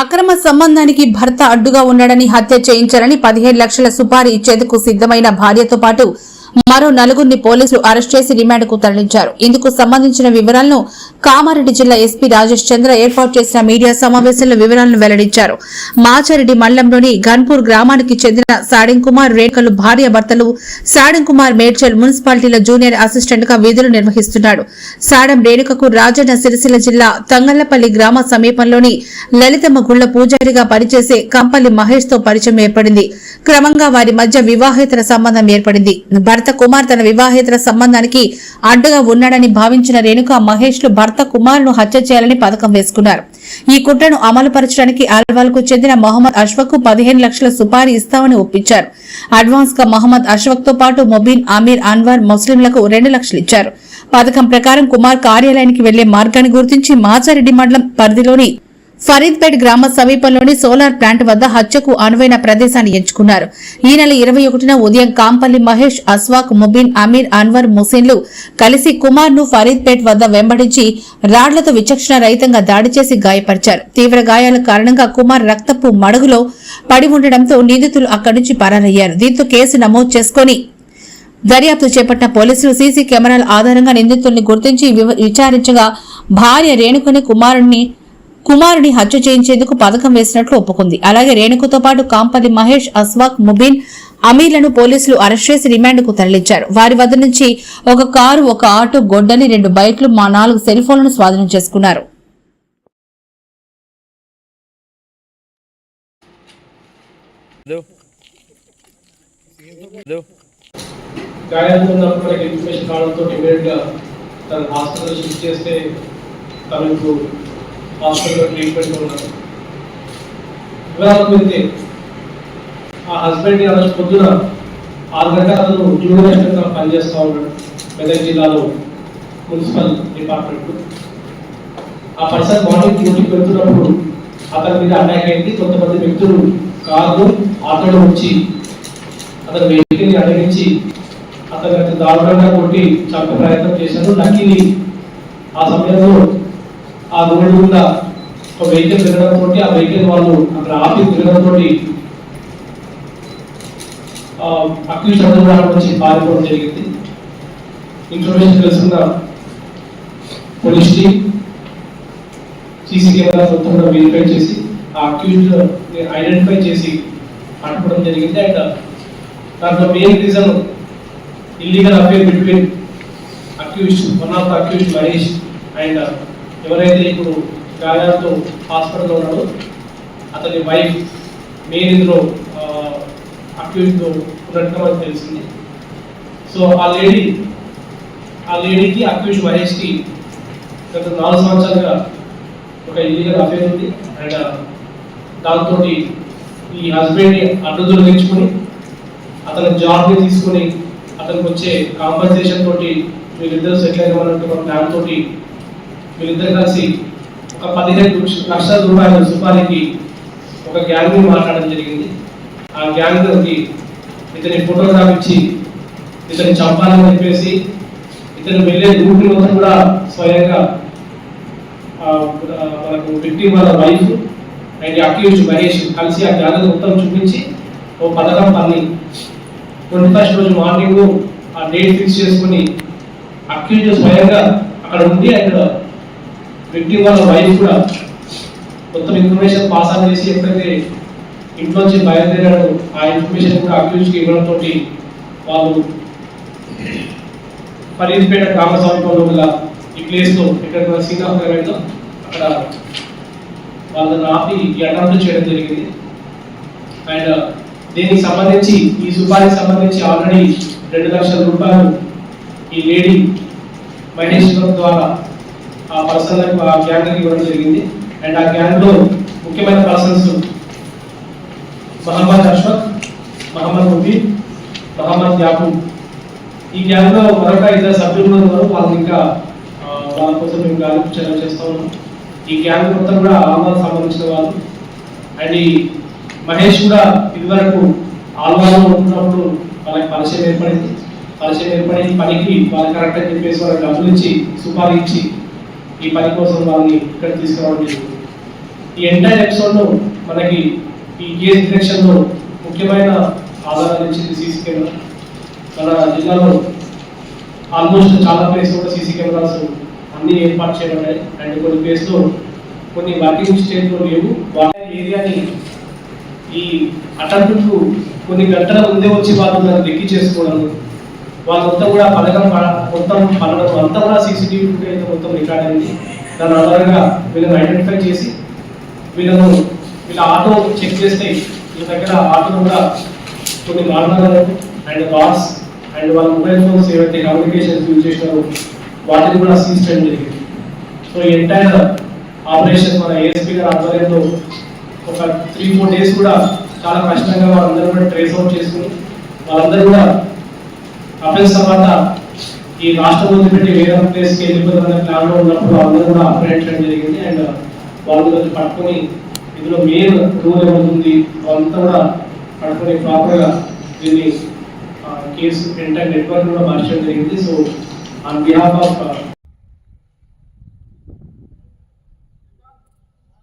అక్రమ సంబంధానికి భర్త అడ్డుగా ఉన్నాడని హత్య చేయించాలని 15 లక్షల సుపారీ ఇచ్చేందుకు సిద్దమైన భార్యతో పాటు మరో నలుగురిని పోలీసులు అరెస్ట్ చేసి రిమాండ్కు తరలించారు. ఇందుకు సంబంధించిన వివరాలను కామారెడ్డి జిల్లా ఎస్పీ రాజేష్ చంద్ర ఏర్పాటు చేసిన మీడియా సమావేశంలో వివరాలను వెల్లడించారు. మాచారెడ్డి మండలంలోని గన్పూర్ గ్రామానికి చెందిన సాడెం కుమార్ రేణుకలు భార్య భర్తలు. సాడెం కుమార్ మేడ్చల్ మున్సిపాలిటీల జూనియర్ అసిస్టెంట్ గా విధులు నిర్వహిస్తున్నాడు. సాడెం రేణుకకు రాజన్న సిరిసిల్ల జిల్లా తంగళ్లపల్లి గ్రామ సమీపంలోని లలితమ్మ గుళ్ల పూజారిగా పనిచేసే కంపల్లి మహేష్ తో పరిచయం ఏర్పడింది. క్రమంగా వారి మధ్య వివాహేతర సంబంధం ఏర్పడింది. భర్త కుమార్ తన వివాహేతర సంబంధానికి అడ్డుగా ఉన్నాడని భావించిన రేణుక మహేష్ లు భర్త కుమార్ను హత్య చేయాలని పథకం వేసుకున్నారు. ఈ కుట్రను అమలుపరచడానికి అల్వాల్కు చెందిన మహమ్మద్ అష్ఫక్ కు 15 లక్షల సుపారీ ఇస్తామని ఒప్పించారు. అడ్వాన్స్ గా మహమ్మద్ అష్ఫక్ తో పాటు మొబీన్ అమీర్ అన్వర్ ముస్లింలకు 2 లక్షలు ఇచ్చారు. పథకం ప్రకారం కుమార్ కార్యాలయానికి వెళ్లే మార్గాన్ని గుర్తించి మాచారెడ్డి మండలం పరిధిలోని ఫరీద్పేట్ గ్రామ సమీపంలోని సోలార్ ప్లాంట్ వద్ద హత్యకు అనువైన ప్రదేశాన్ని ఎంచుకున్నారు. ఈ నెల 21న ఉదయం కాంపల్లి మహేష్, అస్వాక్, ముబీన్, అమీర్, అన్వర్, ముసిన్లు కలిసి కుమార్ ను ఫరీద్పేట్ వద్ద వెంబడించి రాడ్లతో విచక్షణ రహితంగా దాడి చేసి గాయపరిచారు. తీవ్ర గాయాల కారణంగా కుమార్ రక్తపు మడుగులో పడి ఉండడంతో నిందితులు అక్కడి నుంచి పరారయ్యారు. దీంతో కేసు నమోదు చేసుకుని దర్యాప్తు చేపట్టిన పోలీసులు సీసీ కెమెరాల ఆధారంగా నిందితుల్ని గుర్తించి విచారించగా భార్య రేణుకని కుమారుని హత్య చేయించేందుకు పథకం వేసినట్లు ఒప్పుకుంది. అలాగే రేణుకతో పాటు కాంపల్లి మహేష్, అస్వాక్, ముబీన్, అమీర్లను పోలీసులు అరెస్ట్ చేసి రిమాండ్కు తరలించారు. వారి వద్ద నుంచి ఒక కారు, ఒక ఆటో, గొడ్డలి, 2 బైక్లు, 4 సెల్ ఫోన్లను స్వాధీనం చేసుకున్నారు. హాస్పిటల్లో ట్రీట్మెంట్ ఉన్నారు. వివరాలకు వెళ్తే ఆ హస్బెండ్ ఆ రోజు పొద్దున 6 గంటల అతను జూనియర్ అసిస్టెంట్గా పనిచేస్తూ ఉన్నాడు మెదక్ జిల్లాలో మున్సిపల్ డిపార్ట్మెంట్. ఆ పర్సన్ మార్నింగ్ డ్యూటీకి వెళ్తున్నప్పుడు అతని మీద అటాక్ అయింది. కొంతమంది వ్యక్తులు కార్లు, ఆటోలో వచ్చి అతని వెహికల్ని అడిగించి అతను దారుణంగా కొట్టి చంపే ప్రయత్నం చేశారు. లక్కీని ఆ సమయంలో ఆ రోడ్డు గుండా ఒక వెహికల్ తిరగడంతో ఆ వెహికల్ వాళ్ళు అక్కడ ఆపి తిరగడంతో అక్యూజ్ అందరూ నుంచి పారిపోవడం జరిగింది. ఇన్ఫర్మేషన్ తెలుసుకున్న పోలీస్ టీమ్ సీసీ కెమెరా మొత్తం కూడా వెరిఫై చేసి ఆ అక్యూజ్ ఐడెంటిఫై చేసి పట్టుకోవడం జరిగింది. అండ్ దాంట్లో main reason illegal affair between accused, one of the accused Mahesh and ఎవరైతే ఇప్పుడు గాయాలతో హాస్పిటల్లో ఉన్నాడో అతని వైఫ్ మెయిన్ ఇందులో అక్యూజ్లో ఉన్నట్టుగా మనకు తెలిసింది. సో ఆ లేడీకి అక్యూజ్ మహేష్కి గత 4 సంవత్సరాలుగా ఒక ఇల్లీగల్ అఫేర్ ఉంది. అండ్ దాంతో ఈ హస్బెండ్ని అడ్డు తొలగించుకొని అతని జాబ్ని తీసుకుని అతనికి వచ్చే కాంపన్సేషన్ తోటి వీళ్ళిద్దరు సెటిల్ అయినటువంటి ప్లాన్ తోటి వీళ్ళిద్దరు కలిసి ఒక 15 లక్షల రూపాయల సుపారీకి ఒక గ్యాంగ్ని మాట్లాడడం జరిగింది. ఆ గ్యాంగ్కి ఇతని ఫోటోగ్రాఫ్ ఇచ్చి ఇతని చంపాలని చెప్పేసి ఇతను వెళ్ళే రూట్ని మొత్తం కూడా స్వయంగా మనకు విక్టిమ్ వాళ్ళ వైఫ్ అండ్ అక్యూజ్ మహేష్ కలిసి ఆ గ్యాంగ్ మొత్తం చూపించి ఓ పథకం పని 21st రోజు మార్నింగ్ ఆ డేట్ ఫిక్స్ చేసుకుని అక్యూజ్ స్వయంగా అక్కడ ఉండి అక్కడ విక్టిమ్ వాళ్ళ వైఫ్ కూడా మొత్తం ఇన్ఫర్మేషన్ పాస్ ఆన్ చేసి ఎప్పుడైతే ఇంట్లోంచి బయలుదేరాడు ఆ ఇన్ఫర్మేషన్ కూడా అక్యూజ్కి ఇవ్వడంతో వాళ్ళు ఫరీద్పేట గ్రామ సమీపంలో గల ఈ ప్లేస్లో ఎక్కడ సీన్ ఆఫ్ క్రైమ్లో అక్కడ వాళ్ళని ఆపి ఈ అటెంప్ట్ చేయడం జరిగింది. అండ్ దీనికి సంబంధించి ఈ సుపారీకి సంబంధించి ఆల్రెడీ 2 లక్షల రూపాయలు ఈ లేడీ మహేష్ ద్వారా ఆ పర్సన్లకు ఆ గ్యాంగ్కి ఇవ్వడం జరిగింది. అండ్ ఆ గ్యాంగ్లో ముఖ్యమైన పర్సన్స్ మహమ్మద్ అష్ఫక్, మహమ్మద్ ముబీన్, మహమ్మద్ యాకూబ్. ఈ గ్యాంగ్లో మరొక 2 సభ్యులు ఉన్నారు. వాళ్ళు ఇంకా వాళ్ళ కోసం మేము గాలింపు చర్యలు చేస్తూ ఉన్నాం. ఈ గ్యాంగ్ మొత్తం కూడా ఆల్వాకు సంబంధించిన వాళ్ళు. అండ్ ఈ మహేష్ కూడా ఇదివరకు ఆల్వాలో ఉంటున్నప్పుడు వాళ్ళకి పరిచయం ఏర్పడి పనికి వాళ్ళు కరెక్ట్ అని చెప్పేసి వాళ్ళకి డబ్బులు ఇచ్చి సుపారీ ఇచ్చి ఈ పని కోసం వాళ్ళని ఇక్కడ తీసుకురావడం జరిగింది. ఈ ఎంటైర్ ఎపిసోడ్ను మనకి ఈ కేసు డిటెక్షన్లో ముఖ్యమైన ఆధారాలు ఇచ్చింది సీసీ కెమెరా. మన జిల్లాలో ఆల్మోస్ట్ చాలా ప్లేస్ కూడా సీసీ కెమెరాస్ అన్ని ఏర్పాటు చేయబడ్డాయి. అండ్ కొన్ని ప్లేస్లో కొన్ని వర్కింగ్ స్టేజ్లో లేవు. వాళ్ళ ఏరియాని ఈ అటెంప్ట్కు కొన్ని గంటల ముందే వచ్చి వాళ్ళు దాన్ని లెక్కి చేసుకోవడం, వాళ్ళంతా కూడా మొత్తం పలడం అంతా కూడా సీసీటీవీ ఫుటేజ్ మొత్తం రికార్డ్ అయింది. దాని ఆధారంగా వీళ్ళని ఐడెంటిఫై చేసి వీళ్ళ ఆటో చెక్ చేస్తే వీళ్ళ దగ్గర ఆటోలో కూడా కొన్ని మార్గాలు అండ్ బాక్స్ అండ్ వాళ్ళ మొబైల్ ఫోన్స్ ఏవైతే కమ్యూనికేషన్స్ యూజ్ చేసినారో వాటిని కూడా సీజ్ చేయడం జరిగింది. సో ఈ ఎంటైర్ ఆపరేషన్ మన ఏఎస్పీ గారి ఆధ్వర్యంలో ఒక 3-4 డేస్ కూడా చాలా కష్టంగా వాళ్ళందరూ కూడా ట్రేస్ అవుట్ చేసుకుని వాళ్ళందరూ కూడా అఫెన్స్ తర్వాత ఈ రాష్ట్రం వదిలిపెట్టి వేరే ప్లేస్కి వెళ్ళిపోతున్న ప్లాన్లో ఉన్నప్పుడు అందరూ కూడా ఆపరేట్ చేయడం జరిగింది. అండ్ వాళ్ళు పట్టుకొని ఇందులో మెయిన్ రూల్ ఏమవుతుంది వాళ్ళంతా కూడా పట్టుకొని ప్రాపర్గా దీన్ని కేసు ఎంటైర్ నెట్వర్క్ కూడా మార్చడం జరిగింది. So on behalf of